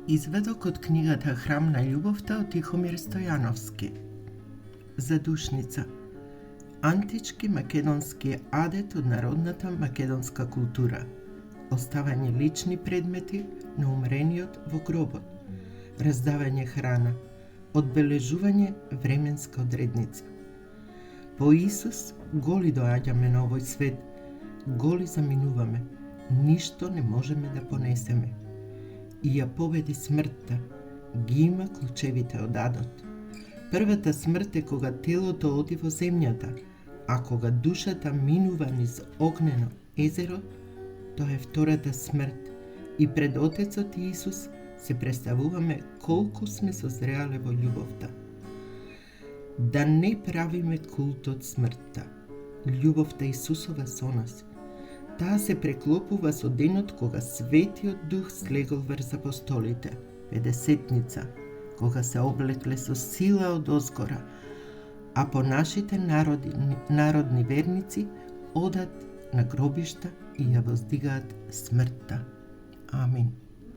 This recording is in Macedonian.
Изведок од книгата Храм на љубовта од Тихомир Стојановски. Задушница. Антички македонски адет од народната македонска култура. Оставање лични предмети на умрениот во гробот. Раздавање храна. Одбележување временска одредница. По Исус голи доаѓаме на овој свет, голи заминуваме, ништо не можеме да понесеме. И ја победи смртта, ги има клучевите од адот. Првата смрт е кога телото оди во земјата, а кога душата минува низ огнено езеро, тоа е втората смрт. И пред Отецот Исус се представуваме колку сме созреале во љубовта. Да не правиме култ од смртта. Љубовта Исусова со нас. Таа се преклопува со денот кога Светиот Дух слегол врз апостолите, Педесетница, кога се облекле со сила од озгора, а по нашите народни верници одат на гробишта и ја воздигаат смртта. Амин.